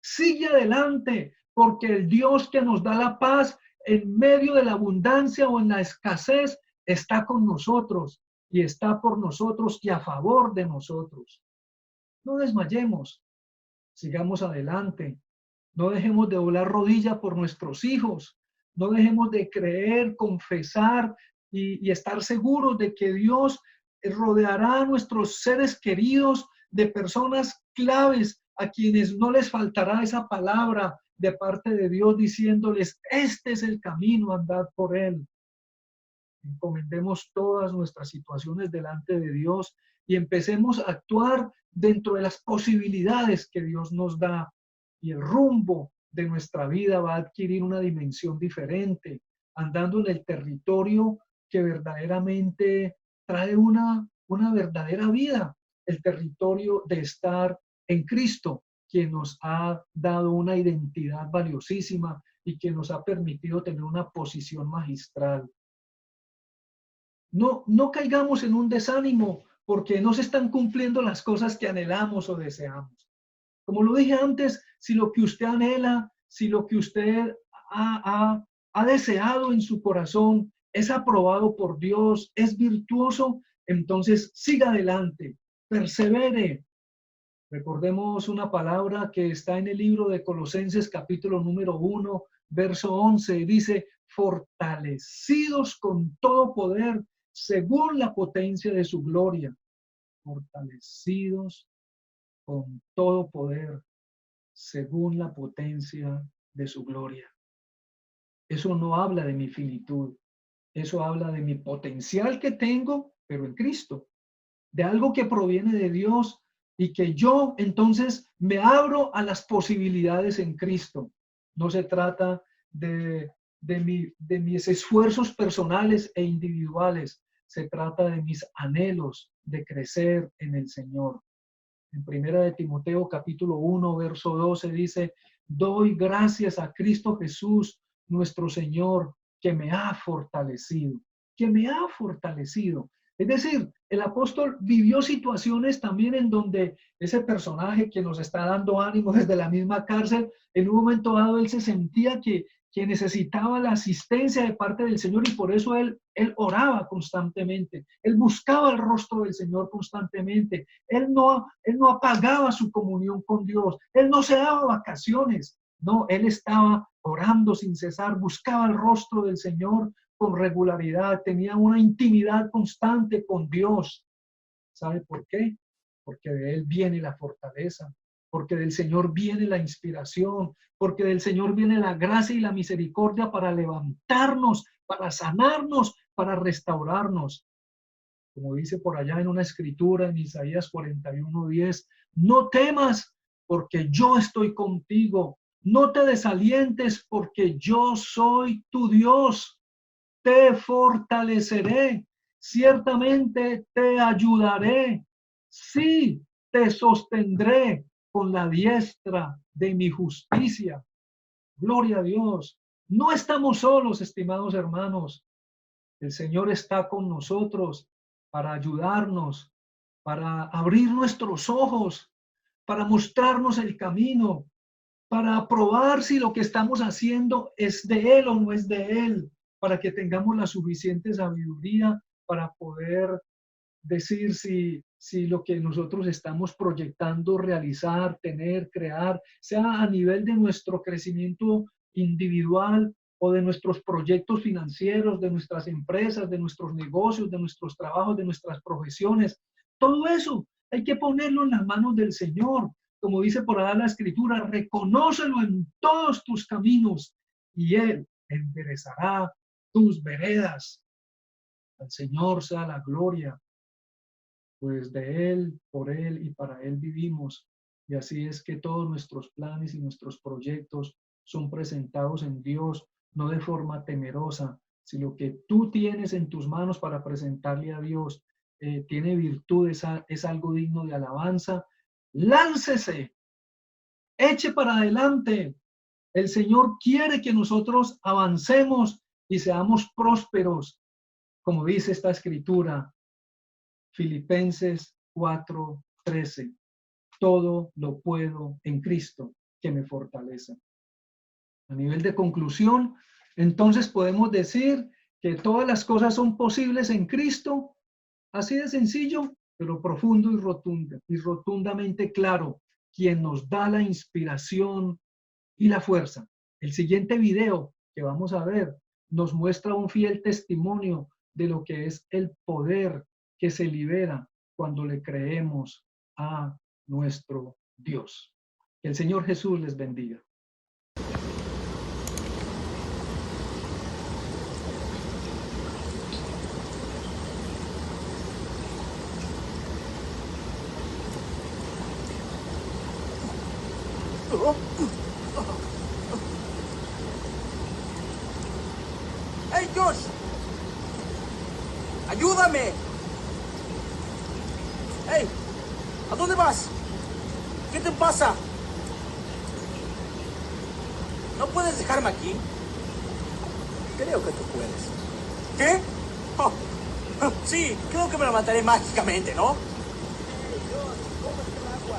sigue adelante, porque el Dios que nos da la paz en medio de la abundancia o en la escasez está con nosotros y está por nosotros y a favor de nosotros. No desmayemos, sigamos adelante, no dejemos de doblar rodilla por nuestros hijos, no dejemos de creer, confesar y estar seguros de que Dios rodeará a nuestros seres queridos de personas claves a quienes no les faltará esa palabra de parte de Dios diciéndoles, este es el camino, andad por él. Encomendemos todas nuestras situaciones delante de Dios y empecemos a actuar dentro de las posibilidades que Dios nos da, y el rumbo de nuestra vida va a adquirir una dimensión diferente, andando en el territorio que verdaderamente trae una verdadera vida, el territorio de estar en Cristo, quien nos ha dado una identidad valiosísima y que nos ha permitido tener una posición magistral. No caigamos en un desánimo porque no se están cumpliendo las cosas que anhelamos o deseamos. Como lo dije antes, si lo que usted anhela, si lo que usted ha deseado en su corazón es aprobado por Dios, es virtuoso, entonces siga adelante, persevere. Recordemos una palabra que está en el libro de Colosenses capítulo número 1, verso 11, dice, fortalecidos con todo poder según la potencia de su gloria. Fortalecidos con todo poder según la potencia de su gloria. Eso no habla de mi finitud, eso habla de mi potencial que tengo, pero en Cristo, de algo que proviene de Dios y que yo entonces me abro a las posibilidades en Cristo. No se trata de mis esfuerzos personales e individuales, se trata de mis anhelos de crecer en el Señor. En Primera de Timoteo capítulo 1, verso 12 dice, doy gracias a Cristo Jesús, nuestro Señor, que me ha fortalecido, que me ha fortalecido. Es decir, el apóstol vivió situaciones también en donde ese personaje que nos está dando ánimo desde la misma cárcel, en un momento dado él se sentía que necesitaba la asistencia de parte del Señor y por eso él oraba constantemente, él buscaba el rostro del Señor constantemente, él no apagaba su comunión con Dios, él no se daba vacaciones, no, él estaba orando sin cesar, buscaba el rostro del Señor con regularidad, tenía una intimidad constante con Dios. ¿Sabe por qué? Porque de él viene la fortaleza, porque del Señor viene la inspiración, porque del Señor viene la gracia y la misericordia para levantarnos, para sanarnos, para restaurarnos. Como dice por allá en una escritura en Isaías 41:10, no temas porque yo estoy contigo, no te desalientes porque yo soy tu Dios. Te fortaleceré, ciertamente te ayudaré, sí, te sostendré con la diestra de mi justicia. Gloria a Dios. No estamos solos, estimados hermanos. El Señor está con nosotros para ayudarnos, para abrir nuestros ojos, para mostrarnos el camino, para probar si lo que estamos haciendo es de Él o no es de Él, para que tengamos la suficiente sabiduría para poder decir si lo que nosotros estamos proyectando, realizar, tener, crear, sea a nivel de nuestro crecimiento individual o de nuestros proyectos financieros, de nuestras empresas, de nuestros negocios, de nuestros trabajos, de nuestras profesiones. Todo eso hay que ponerlo en las manos del Señor. Como dice por allá la Escritura, reconócelo en todos tus caminos y Él enderezará tus veredas. Al Señor sea la gloria, pues de Él, por Él y para Él vivimos. Y así es que todos nuestros planes y nuestros proyectos son presentados en Dios, no de forma temerosa, si lo que tú tienes en tus manos para presentarle a Dios tiene virtud, es algo digno de alabanza, láncese, eche para adelante. El Señor quiere que nosotros avancemos y seamos prósperos, como dice esta escritura, Filipenses 4:13. Todo lo puedo en Cristo que me fortalece. A nivel de conclusión, entonces podemos decir que todas las cosas son posibles en Cristo, así de sencillo, pero profundo y rotundamente claro, quien nos da la inspiración y la fuerza. El siguiente video que vamos a ver nos muestra un fiel testimonio de lo que es el poder que se libera cuando le creemos a nuestro Dios. Que el Señor Jesús les bendiga. ¡Hey, Josh! ¡Ayúdame! ¡Hey! ¿A dónde vas? ¿Qué te pasa? ¿No puedes dejarme aquí? Creo que tú puedes. ¿Qué? Oh, sí, creo que me levantaré mágicamente, ¿no? Hey, Josh, cómete el agua.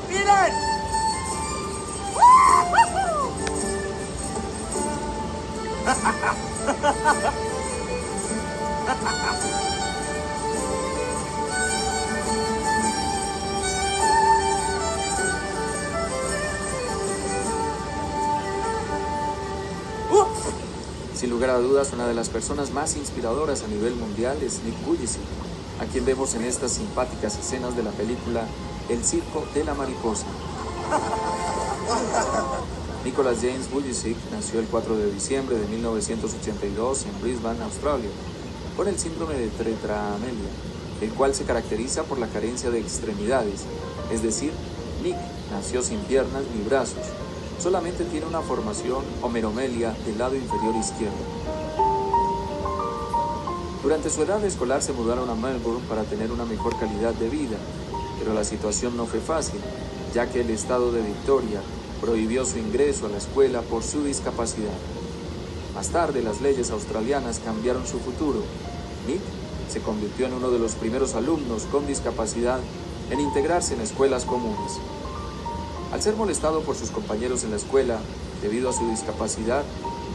¡Miren! Sin lugar a dudas, una de las personas más inspiradoras a nivel mundial es Nick Vujicic, a quien vemos en estas simpáticas escenas de la película El Circo de la Mariposa. Nicholas James Vujicic nació el 4 de diciembre de 1982 en Brisbane, Australia, con el síndrome de tetraamelia, el cual se caracteriza por la carencia de extremidades, es decir, Nick nació sin piernas ni brazos. Solamente tiene una formación o meromelia del lado inferior izquierdo. Durante su edad escolar se mudaron a Melbourne para tener una mejor calidad de vida, pero la situación no fue fácil, ya que el estado de Victoria prohibió su ingreso a la escuela por su discapacidad. Más tarde, las leyes australianas cambiaron su futuro. Nick se convirtió en uno de los primeros alumnos con discapacidad en integrarse en escuelas comunes. Al ser molestado por sus compañeros en la escuela debido a su discapacidad,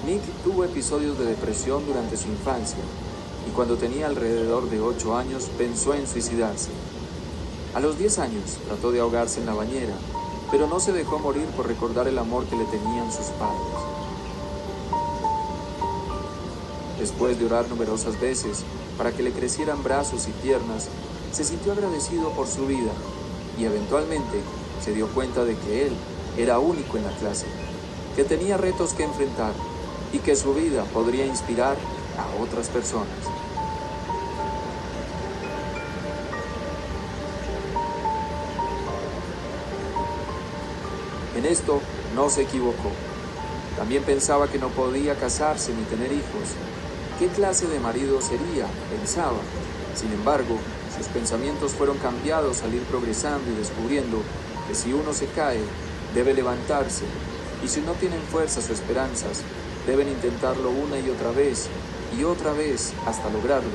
Nick tuvo episodios de depresión durante su infancia y cuando tenía alrededor de 8 años pensó en suicidarse. A los 10 años trató de ahogarse en la bañera, pero no se dejó morir por recordar el amor que le tenían sus padres. Después de orar numerosas veces para que le crecieran brazos y piernas, se sintió agradecido por su vida y eventualmente se dio cuenta de que él era único en la clase, que tenía retos que enfrentar y que su vida podría inspirar a otras personas. En esto no se equivocó. También pensaba que no podía casarse ni tener hijos. ¿Qué clase de marido sería?, pensaba. Sin embargo, sus pensamientos fueron cambiados al ir progresando y descubriendo que si uno se cae, debe levantarse, y si no tienen fuerzas o esperanzas, deben intentarlo una y otra vez hasta lograrlo.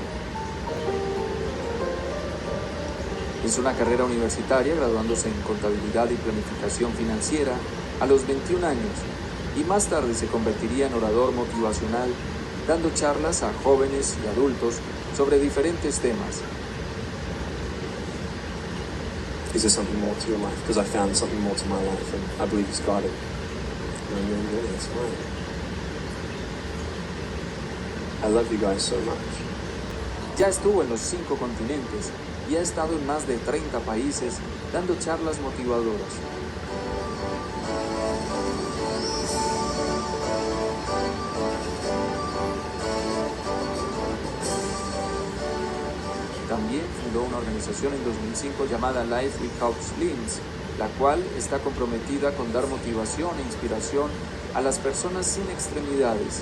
Hizo una carrera universitaria graduándose en Contabilidad y Planificación Financiera a los 21 años y más tarde se convertiría en orador motivacional, dando charlas a jóvenes y adultos sobre diferentes temas. Is there something more to your life? Because I found something more to my life, and I believe He's got it. That's right. I love you guys so much. Ya estuvo en los 5 continentes y ha estado en más de 30 países dando charlas motivadoras. También fundó una organización en 2005 llamada Life Without Limbs, la cual está comprometida con dar motivación e inspiración a las personas sin extremidades.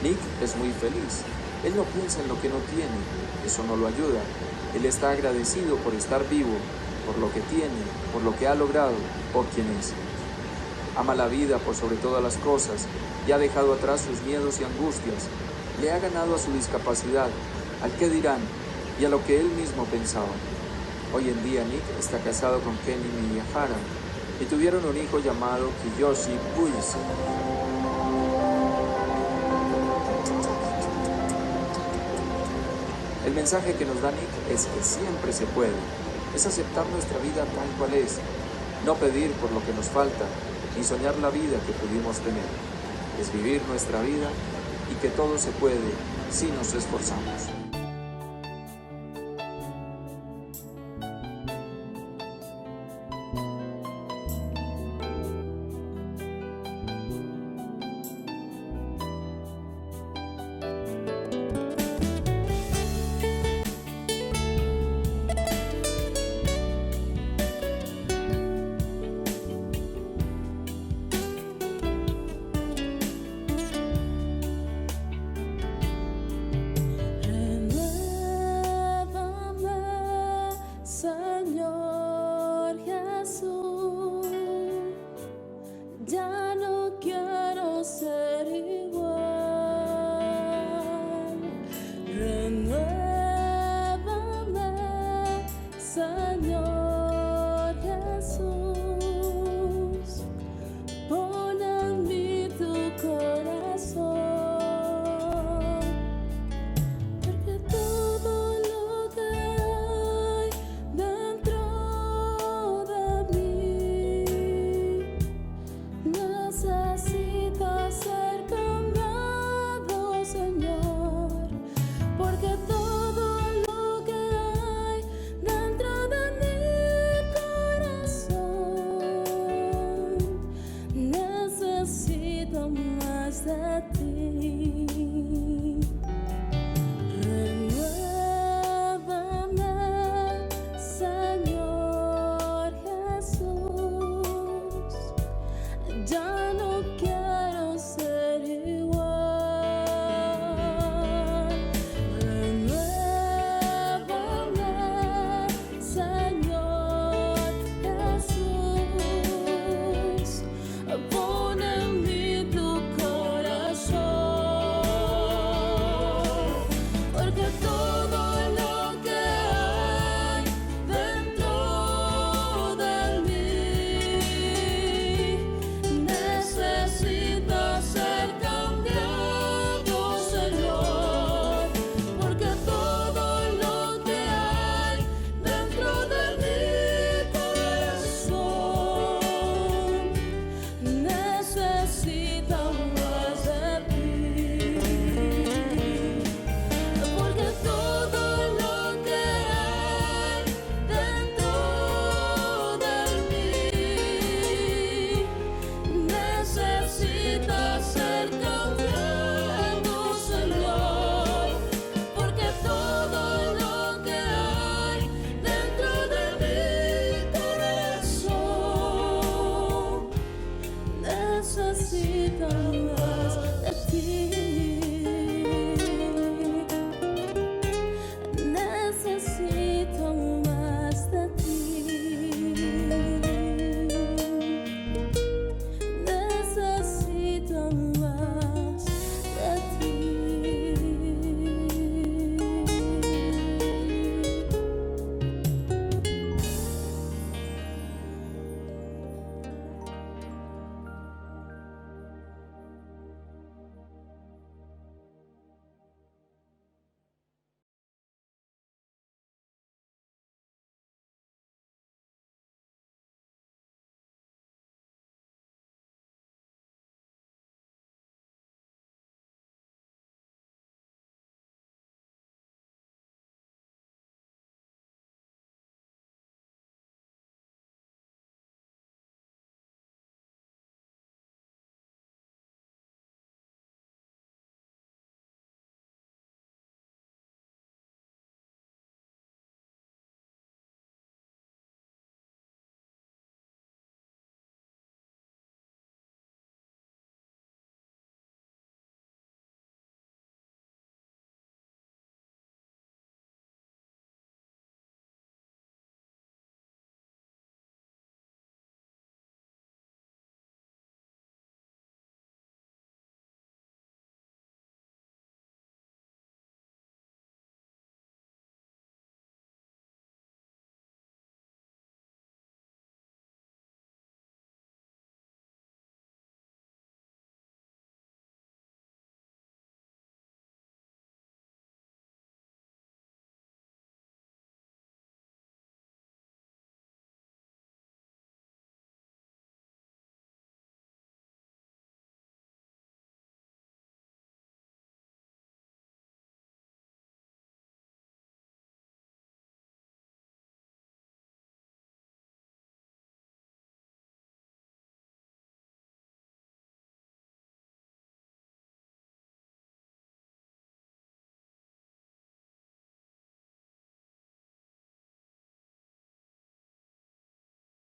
Nick es muy feliz. Él no piensa en lo que no tiene, eso no lo ayuda. Él está agradecido por estar vivo, por lo que tiene, por lo que ha logrado, por quien es. Ama la vida por sobre todas las cosas y ha dejado atrás sus miedos y angustias. Le ha ganado a su discapacidad, al qué dirán y a lo que él mismo pensaba. Hoy en día Nick está casado con Kenny Miyahara y tuvieron un hijo llamado Kiyoshi Buise. El mensaje que nos da Nick es que siempre se puede. Es aceptar nuestra vida tal cual es. No pedir por lo que nos falta, ni soñar la vida que pudimos tener. Es vivir nuestra vida y que todo se puede si nos esforzamos. Señor Jesús, ya no